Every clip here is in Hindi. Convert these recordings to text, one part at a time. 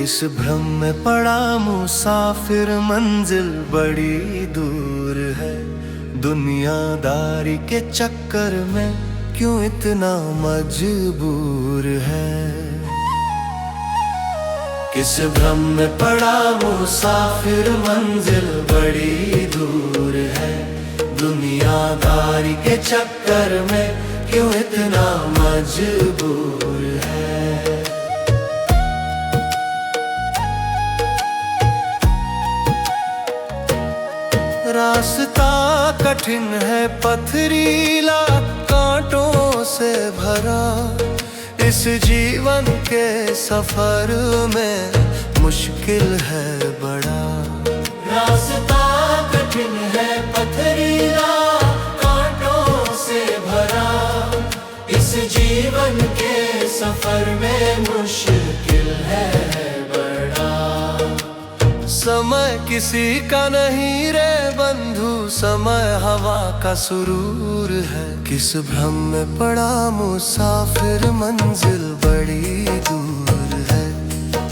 किस भ्रम में पड़ा मुसाफिर, मंजिल बड़ी दूर है। दुनियादारी के चक्कर में क्यों इतना मजबूर है। किस भ्रम में पड़ा मुसाफिर, मंजिल बड़ी दूर है। दुनियादारी के चक्कर में क्यों इतना मजबूर है। रास्ता कठिन है, पथरीला, कांटों से भरा। इस जीवन के सफर में मुश्किल है बड़ा। रास्ता कठिन है, पथरीला, कांटों से भरा। इस जीवन के सफर में मुश्किल है बड़ा। समय किसी का नहीं रे बंधु, समय हवा का सुरूर है। किस भ्रम में पड़ा मुसाफिर, मंजिल बड़ी दूर है।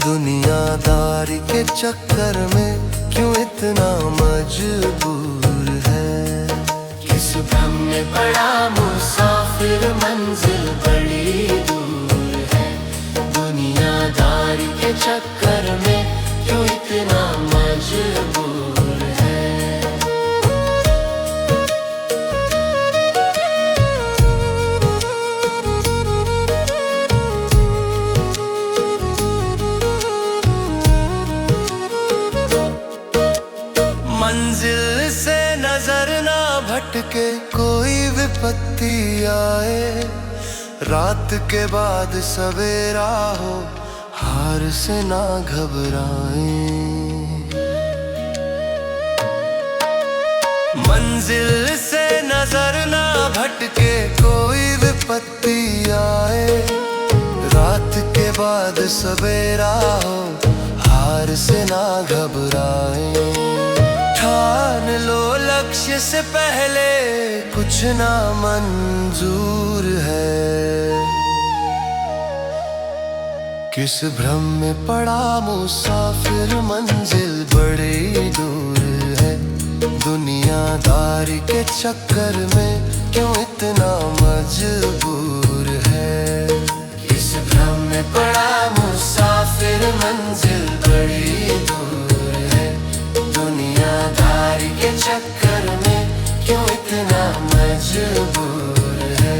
दुनियादारी के चक्कर में क्यों इतना मजबूर है। किस भ्रम में पड़ा मुसाफिर, मंजिल बड़ी दूर है। दुनियादारी के चक्कर में क्यों इतना मजबूर है। मंजिल से नजर ना भटके, कोई विपत्ति आए। रात के बाद सवेरा हो, हार से ना घबराएं। मंजिल से नजर ना भटके, कोई विपत्ति आए। रात के बाद सवेरा हो, हार से ना घबराएं। ठान लो लक्ष्य से पहले कुछ ना मंजूर है। किस भ्रम में पड़ा मुसाफिर, मंजिल बड़ी दूर है। दुनियादारी के चक्कर में क्यों इतना मजबूर है। किस भ्रम में पड़ा मुसाफिर, मंजिल बड़ी दूर है। दुनियादारी के चक्कर में क्यों इतना मजबूर है।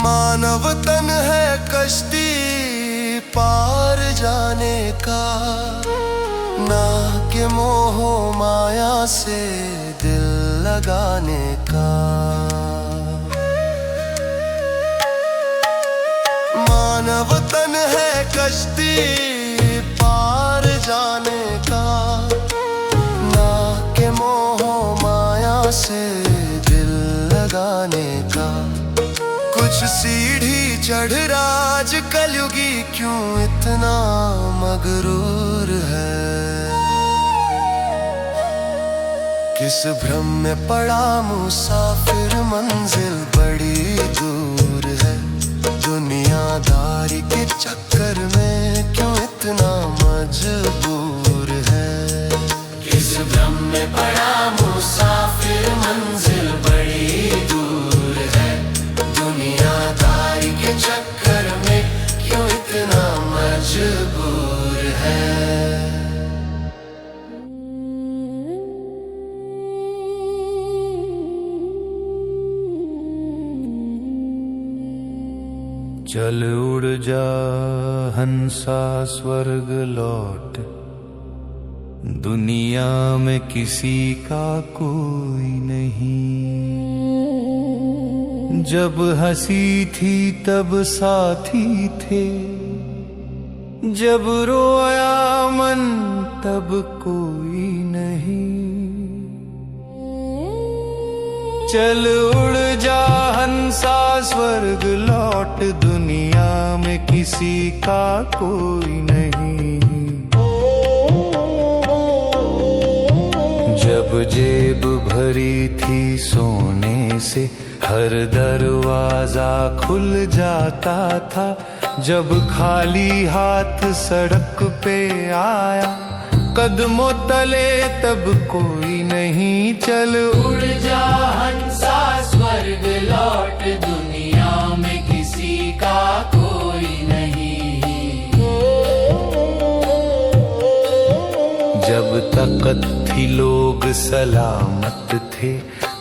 मानव तन है कश्ती पार जाने का, ना के मोह माया से दिल लगाने का। मानव तन है कश्ती पार जाने का, ना के मोह माया से दिल लगाने का। कुछ सीढ़ी चढ़ राज कलयुगी क्यों इतना मगरूर है। किस भ्रम में पड़ा मुसाफिर, मंजिल बड़ी दूर है। दुनियादारी के चक्कर में क्यों इतना मजबूर है। किस भ्रम में पड़ा मुसाफिर, मंजिल बड़ी दूर है। दुनियादारी के चक्कर में क्यों इतना मजबूर है। चल उड़ जा हंसा स्वर्ग लौट, दुनिया में किसी का कोई नहीं। जब हंसी थी तब साथी थे, जब रोया मन तब कोई नहीं। चल उड़ जा हंसा स्वर्ग लौट, दुनिया में किसी का कोई नहीं। जेब भरी थी सोने से हर दरवाजा खुल जाता था, जब खाली हाथ सड़क पे आया कदमों तले तब कोई नहीं। चल उड़ जा हंसा स्वर्ग लौट, दुनिया में किसी का कोई नहीं। जब तकत थी लोग सलामत थे,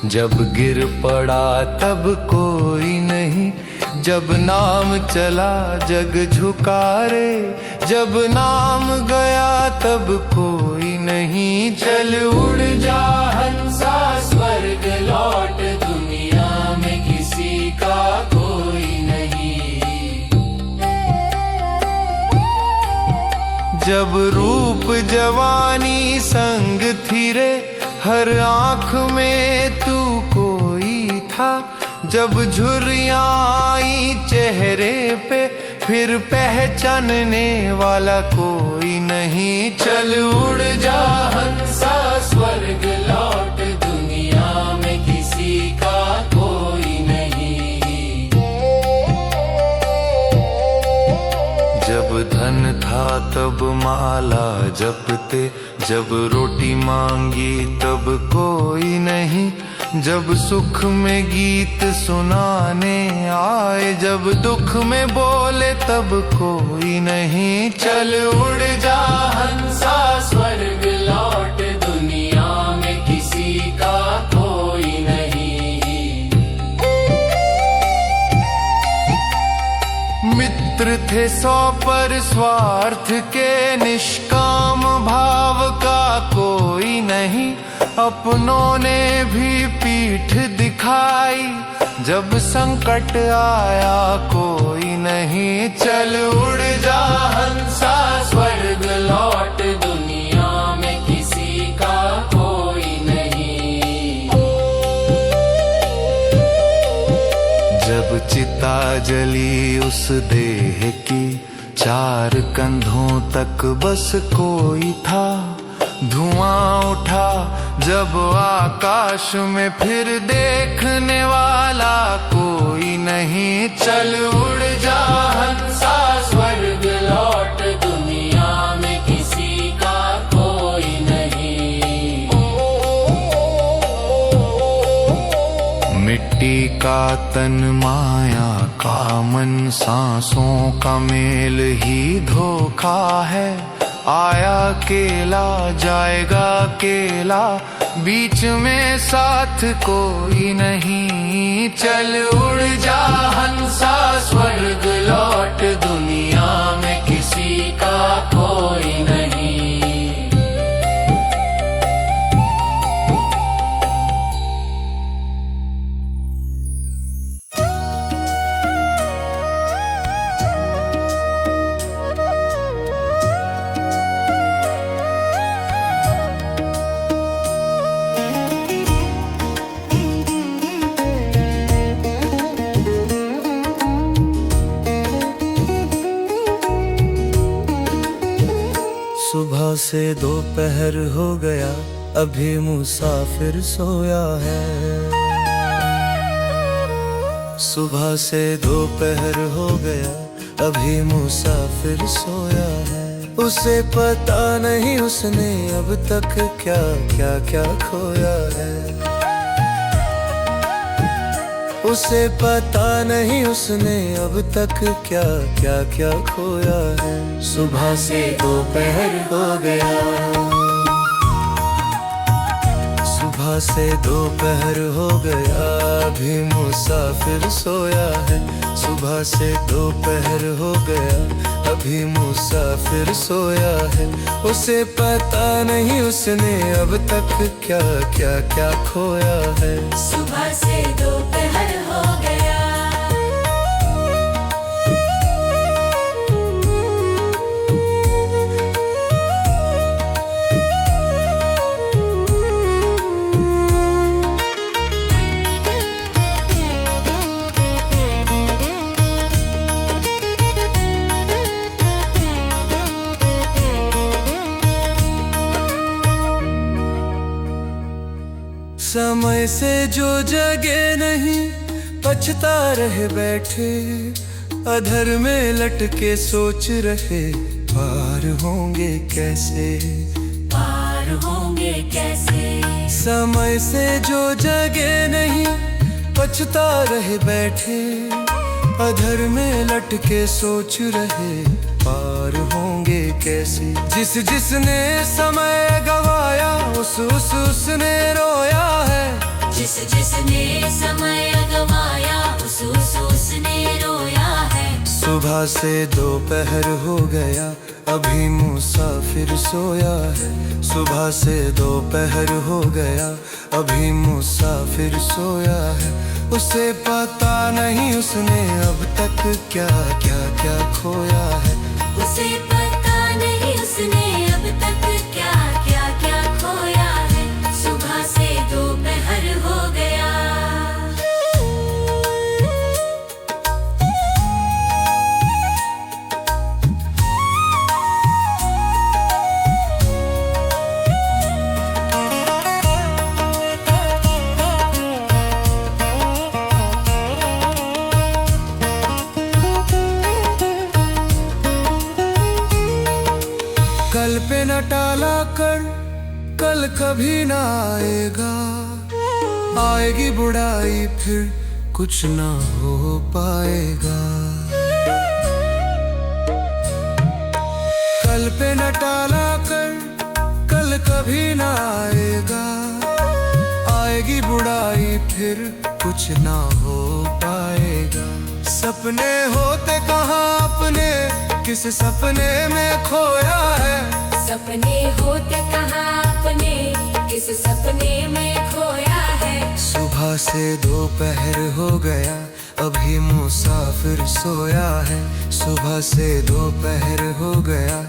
जब गिर पड़ा तब कोई नहीं। जब नाम चला जग झुका रे, जब नाम गया तब कोई नहीं। चल उड़ जा हंसा स्वर्ग लौट, दुनिया में किसी का कोई नहीं। जब रूप जवानी संग थी रे, हर आँख में तू कोई था। जब झुर्रियाँ आई चेहरे पे, फिर पहचानने वाला कोई नहीं। चल उड़ जा हंसा स्वर्ग लौट, दुनिया में किसी का कोई नहीं। जब धन था तब माला जपते, जब रोटी मांगी तब कोई नहीं। जब सुख में गीत सुनाने आए, जब दुख में बोले तब कोई नहीं। चल उड़ जा हंसा स्वर्ग लौट, दुनिया में किसी का कोई नहीं। मित्र थे 100 पर स्वार्थ के, निष्काम भाव का कोई नहीं। अपनों ने भी पीठ दिखाई, जब संकट आया कोई नहीं। चल उड़ जा हंसा स्वर्ग लौट, दुनिया में किसी का कोई नहीं। जब चिता जली उस देह की, 4 कंधों तक बस कोई था। धुआं उठा जब आकाश में, फिर देखने वाला कोई नहीं। चल उड़ जा हंसा स्वर्ग लौट, दुनिया में किसी का कोई नहीं। मिट्टी का तन माया का मन, सांसों का मेल ही धोखा है। आया केला जाएगा केला, बीच में साथ कोई नहीं। चल उड़ जा हंसा स्वर्ग लौट, दुनिया में किसी का कोई नहीं। सुबह से दोपहर हो गया, अभी मुसाफिर सोया है। सुबह से दोपहर हो गया, अभी मुसाफिर सोया है। उसे पता नहीं उसने अब तक क्या क्या क्या खोया है। उसे पता नहीं उसने अब तक क्या क्या क्या खोया है। सुबह से दोपहर हो गया, सुबह से दोपहर हो गया, अभी मुसाफिर सोया है। सुबह से दोपहर हो गया, अभी मुसाफिर सोया है। उसे पता नहीं उसने अब तक क्या क्या क्या खोया है। सुबह से दोपहर हो गया। समय से जो जगे नहीं पछता रहे बैठे, अधर में लटके सोच रहे पार होंगे कैसे, पार होंगे कैसे। समय से जो जगे नहीं पछता रहे बैठे, अधर में लटके सोच रहे पार होंगे कैसे। जिसने समय गवाया उसने रोया है, जिसने समय गवाया उसने रोया है। सुबह से दोपहर हो गया अभी मुसाफिर सोया है, सुबह से दोपहर हो गया अभी मुसाफिर सोया है। उसे पता नहीं उसने अब तक क्या क्या क्या खोया है, उसे पता नहीं उसने अब तक क्या क्या क्या खोया है। सुबह से दोपहर हो गया। कल पे न टाला कर, कल कभी ना आएगा, आएगी बुढ़ाई फिर कुछ ना हो पाएगा। कल पे न टाला कर, कल कभी ना आएगा, आएगी बुढ़ाई फिर कुछ ना हो पाएगा। सपने होते कहाँ अपने, किस सपने में खोया है, सपने होते कहाँ अपने, किस सपने में खोया है। सुबह से दोपहर हो गया अभी मुसाफिर सोया है, सुबह से दोपहर हो गया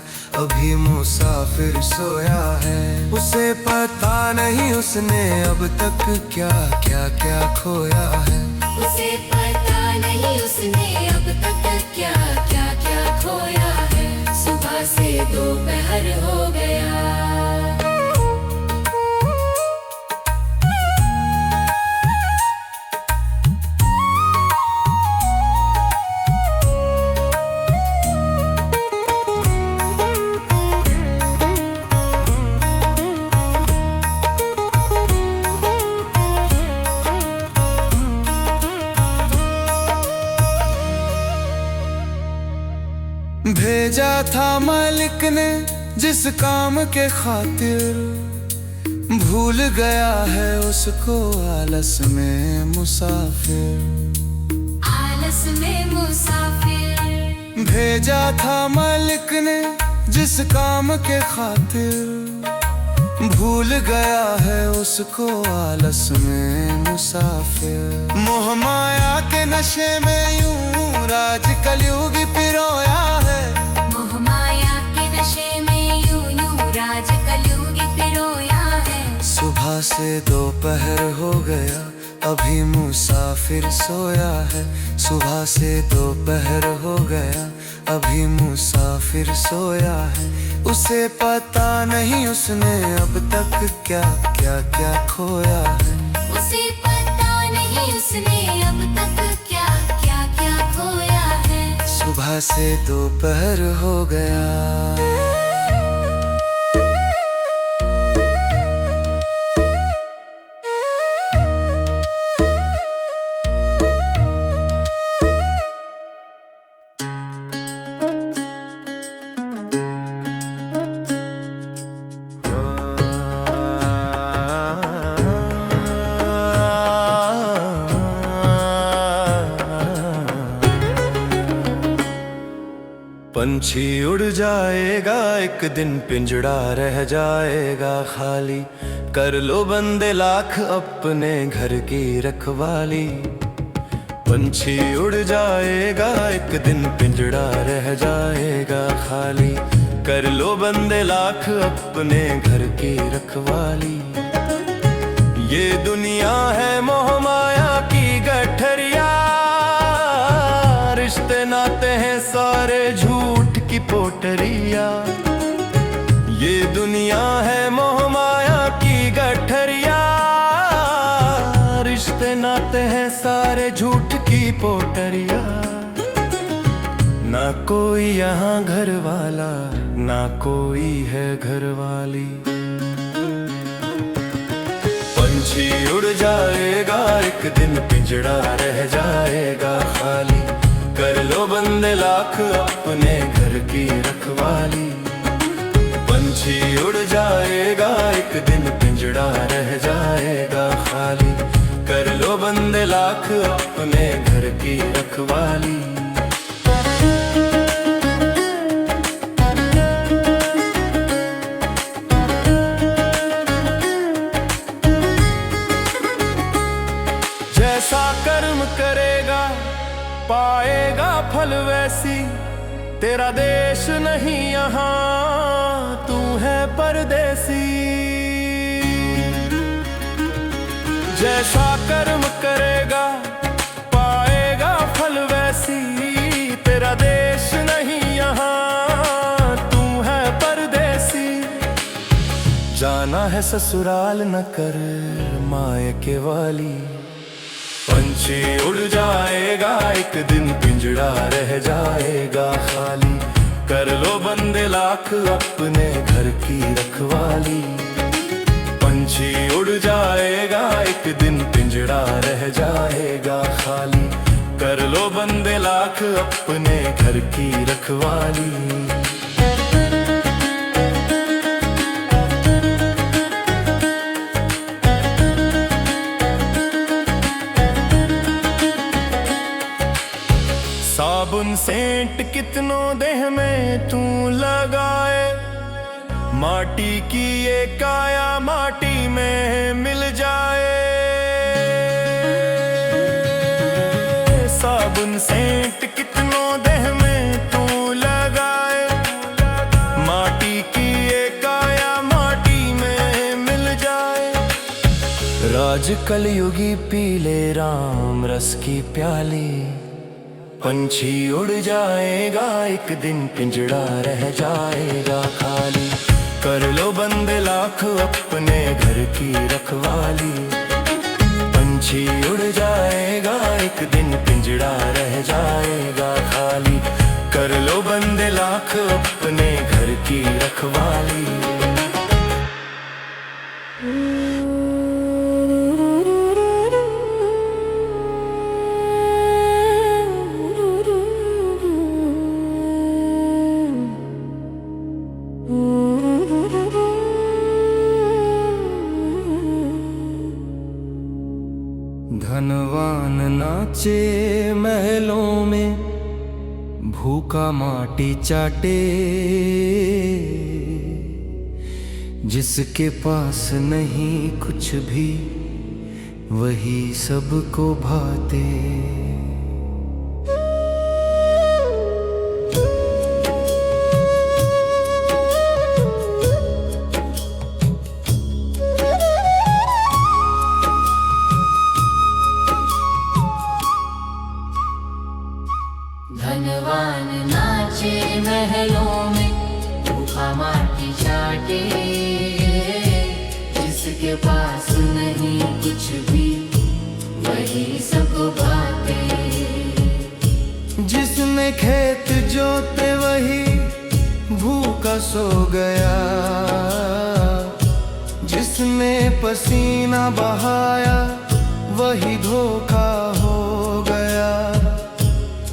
अभी मुसाफिर सोया है। उसे पता नहीं उसने अब तक क्या क्या क्या खोया है, उसे पता नहीं उसने अब तक क्या क्या क्या खोया है। सुबह से दोपहर हो गया। भेजा था मालिक ने जिस काम के खातिर, भूल गया है उसको आलस में मुसाफिर, आलस में मुसाफिर। भेजा था मालिक ने जिस काम के खातिर, भूल गया है उसको आलस में मुसाफिर। मोह माया के नशे में यूं राज कलयुग पिरोया है, मोह माया के नशे में यूं यूं राज कलयुग पिरोया है। सुबह से दोपहर हो गया अभी मुसाफिर सोया है, सुबह से दोपहर हो गया अभी मुसाफिर सोया है। उसे पता नहीं उसने अब तक क्या क्या क्या खोया है, उसे पता नहीं उसने अब तक क्या क्या क्या खोया है। सुबह से दोपहर हो गया। पंछी उड़ जाएगा एक दिन, पिंजड़ा रह जाएगा खाली, कर लो बंदे लाख अपने घर की रखवाली। पंछी उड़ जाएगा एक दिन, पिंजड़ा रह जाएगा खाली, कर लो बंदे लाख अपने घर की रखवाली। ये दुनिया है मोह माया की गठरिया, रिश्ते नाते हैं सारे झूठ की पोटरिया। ये दुनिया है मोह माया की गठरिया, कोई यहाँ घर वाला, ना कोई है घर वाली। पंछी उड़ जाएगा एक दिन, पिंजड़ा रह जाएगा खाली। कर लो बंदे लाख अपने घर की रखवाली। पंछी उड़ जाएगा एक दिन, पिंजड़ा रह जाएगा खाली। कर लो बंदे लाख अपने घर की रखवाली। जैसा कर्म करेगा पाएगा फल वैसी। तेरा देश नहीं यहाँ, तू है परदेसी। जैसा कर्म करेगा पाएगा फल वैसी। तेरा देश नहीं यहाँ, तू है परदेसी। जाना है ससुराल न कर मायके वाली। पंछी उड़ जाएगा एक दिन, पिंजड़ा रह जाएगा खाली। कर लो बंदे लाख अपने घर की रखवाली। पंछी उड़ जाएगा एक दिन, पिंजड़ा रह जाएगा खाली। कर लो बंदे लाख अपने घर की रखवाली। साबुन सेंट कितनों देह में तू लगाए। माटी की ये काया माटी में मिल जाए। साबुन सेंट कितनों देह में तू लगाए। माटी की ये काया माटी में मिल जाए। राज कलयुगी पीले राम रस की प्याली। पंछी उड़ जाएगा एक दिन, पिंजड़ा रह जाएगा खाली। कर लो बंदे लाख अपने घर की रखवाली। पंछी उड़ जाएगा एक दिन, पिंजड़ा रह जाएगा खाली। कर लो बंदे लाख अपने घर की रखवाली। धनवान नाचे महलों में, भूखा माटी चाटे। जिसके पास नहीं कुछ भी, वही सबको भाते। धनवान नाचे महलों में, भूखा माटी चाटे। जिसके पास नहीं कुछ भी, वही सबको बाते। जिसने खेत जोते वही भूखा सो गया। जिसने पसीना बहाया वही धोखा हो गया।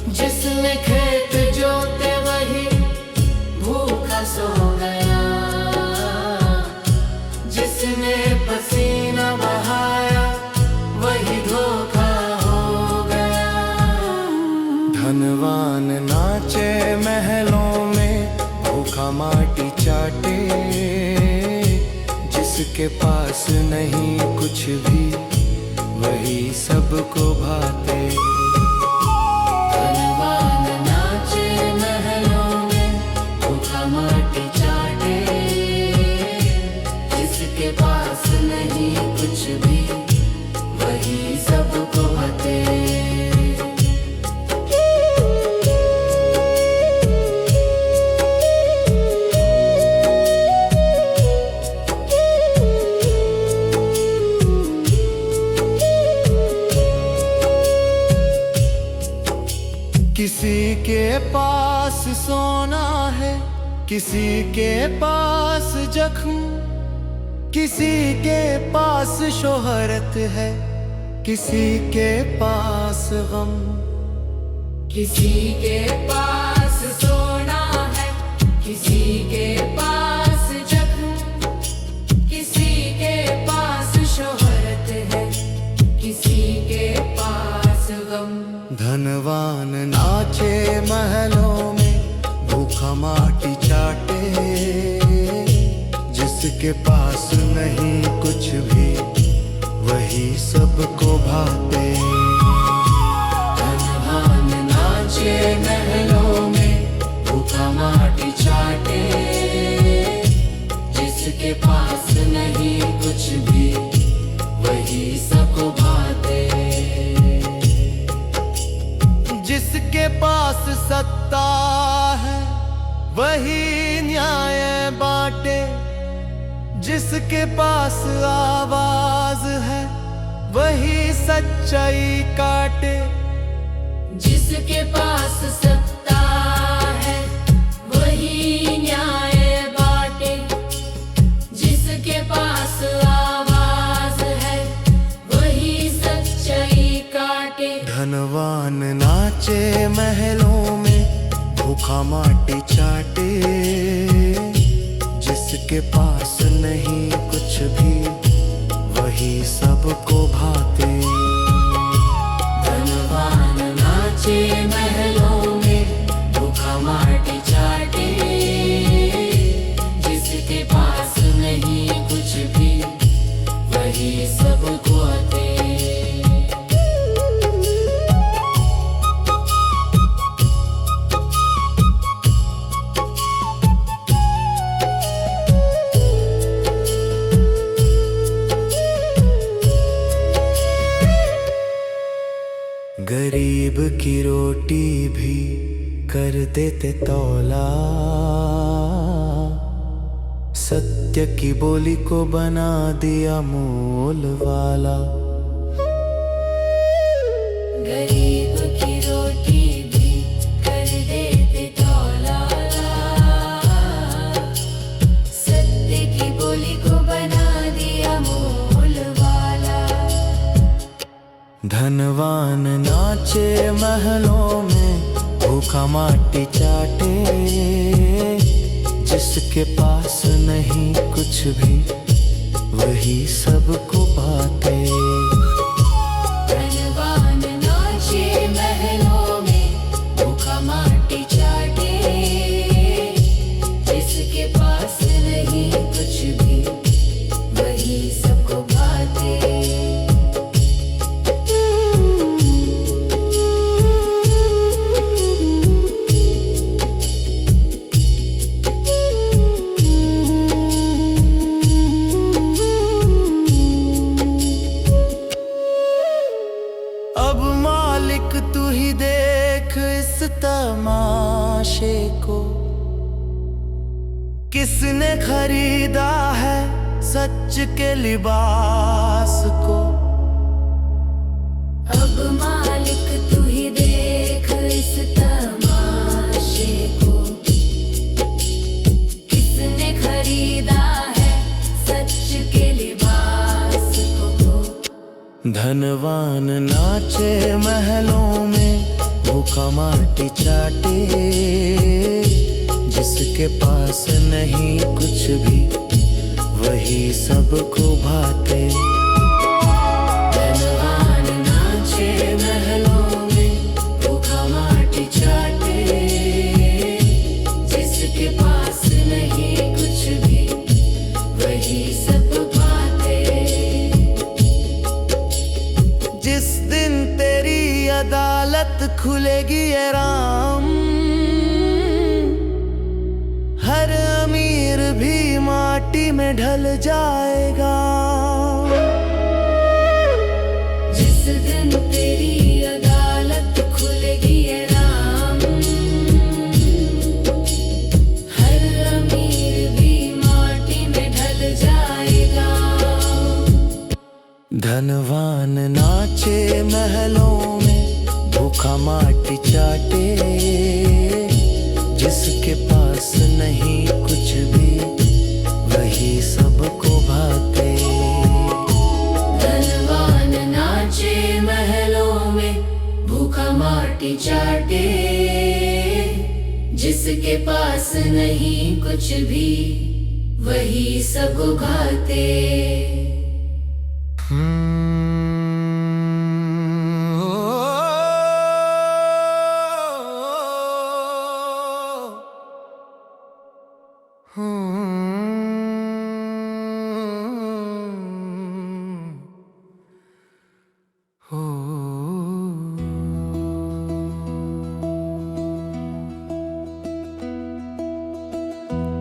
जिसने खेत जोते वही भूखा सो गया। जिसने पसीना बहाया वही धोखा हो गया। धनवान नाचे महलों में, भूखा माटी चाटे। जिसके पास नहीं कुछ भी, वही सबको भाते। माटी चाटे। जिसके पास नहीं कुछ भी, वही सबको भाते। किसी के पास सोना है, किसी के पास जख्म, किसी के पास शोहरत है, किसी के पास गम। किसी के पास सोना है, किसी के पास जख्म, किसी के पास शोहरत है, किसी के पास गम। धनवान नाचे महलों में, भूखा माटी चाटे, जिसके पास नहीं कुछ भी वही सबको भाते। धनवान नाचे महलों में, भूखा माटी चाटे, जिसके पास नहीं कुछ भी वही सबको भाते। जिसके पास सत्ता है वही न्याय बांटे, जिसके पास आवाज है वही सच्चाई काटे। जिसके पास सत्ता है वही न्याय बांटे, जिसके पास आवाज है वही सच्चाई काटे। धनवान नाचे महलों में, भूखा माटी चाटे, जिसके पास नहीं कुछ भी वही सबको भाते। धनवान नाचे महलों में, भूखा माटी चाटे, जिसके पास नहीं कुछ भी वही सबको आते। गरीब की रोटी भी कर देते तौला, सत्य की बोली को बना दिया मोल वाला। गरीब की रोटी भी कर देते तौला, सत्य की बोली को बना दिया मोल वाला। धनवान नाचे महलों में, भूखा माटी चाटे, जिसके पास नहीं कुछ भी वही सबको बाते। धनवान नाचे महलों में, भूखा माटी चाटे, जिसके पास नहीं कुछ भी वही सबको भाते। अब मालिक तू ही देख इस तमाशे को, किसने खरीदा है सच के लिबास को। अब मालिक तू ही देख इस तमाशे को, किसने खरीदा है सच के लिबास को। धनवान नाचे महलों में, भूखा माटी चाटे, जिसके पास नहीं कुछ भी वही सबको भाते। धनवान नाचे महलों में, भूखा माटी चाटे, जिसके पास नहीं कुछ भी वही सब पाते। जिस दिन तेरी अदालत खुलेगी ए राम, हर अमीर भी माटी में ढल जाएगा। जिस दिन तेरी अदालत खुलेगी ए राम, हर अमीर भी माटी में ढल जाएगा। धनवान नाचे महलों में, भूखा माटी चाटे, जिसके पास नहीं कुछ भी वही सब उगाते।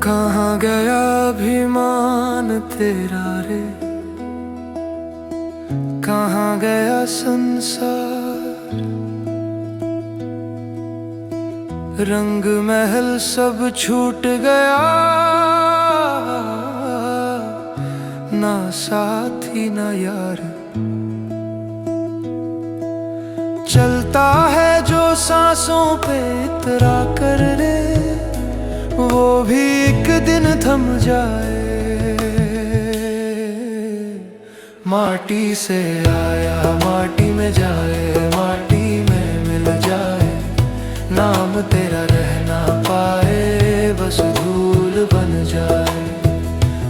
कहाँ गया अभिमान तेरा रे, कहाँ गया संसार, रंग महल सब छूट गया, ना साथी ना यार। चलता है जो सांसों पे इतरा कर रे, वो भी एक दिन थम जाए। माटी से आया माटी में जाए, माटी में मिल जाए, नाम तेरा रह ना पाए, बस धूल बन जाए।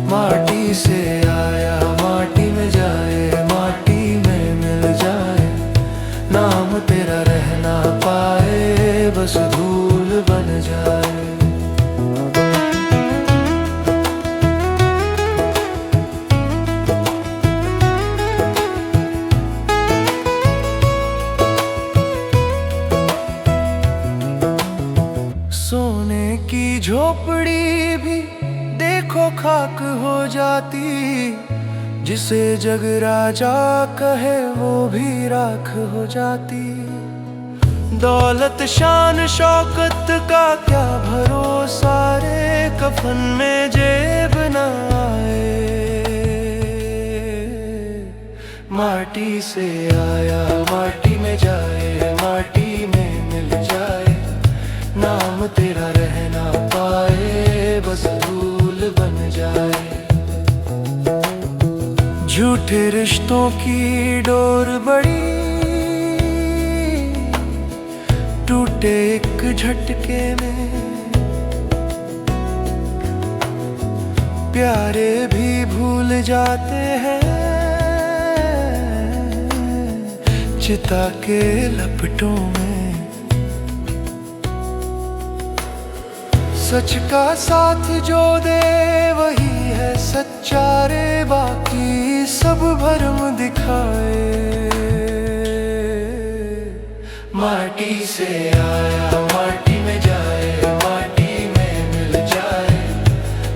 माटी से आया माटी में जाए, माटी में मिल जाए, नाम तेरा रह ना पाए, बस धूल बन जाए। सोने की झोपड़ी भी देखो खाक हो जाती, जिसे जग राजा कहे वो भी राख हो जाती। दौलत शान शौकत का क्या भरोसा रे, कफन में जेब न आए। माटी से आया माटी में जाए, माटी में मिल जाए, नाम तेरा रह ना पाए, बस धूल बन जाए। झूठे रिश्तों की डोर बड़ी टूटे एक झटके में, प्यारे भी भूल जाते हैं चिता के लपटों में। सच का साथ जो दे वही है सच्चा रे, बाकी सब भरम दिखाए। माटी से आया माटी में जाए, माटी में मिल जाए,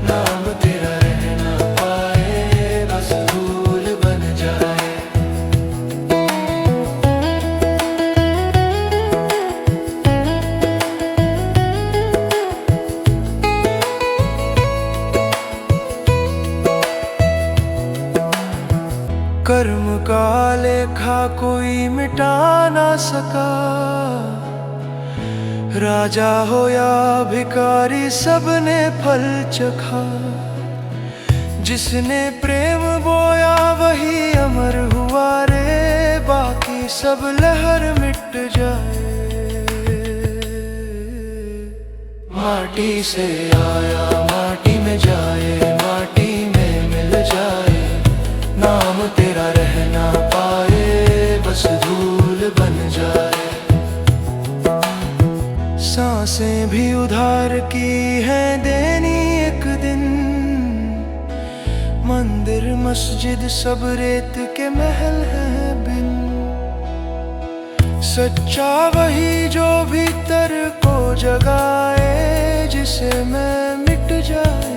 नाम तेरा रह ना पाए, बस धूल बन जाए। कर्म का लेखा कोई मिटा ना सका, राजा हो या भिखारी सबने फल चखा। जिसने प्रेम बोया वही अमर हुआ रे, बाकी सब लहर मिट जाए। माटी से आया माटी में जाए, माटी में मिल जाए, नाम तेरा रह ना पाए, बस धूल बन जाए। सांसें भी उधार की है देनी एक दिन, मंदिर मस्जिद सब रेत के महल हैं बिन। सच्चा वही जो भीतर को जगाए, जिसे मैं मिट जाए।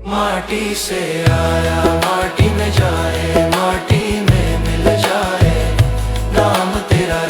माटी से आया माटी में जाए, माटी में मिल जाए, नाम तेरा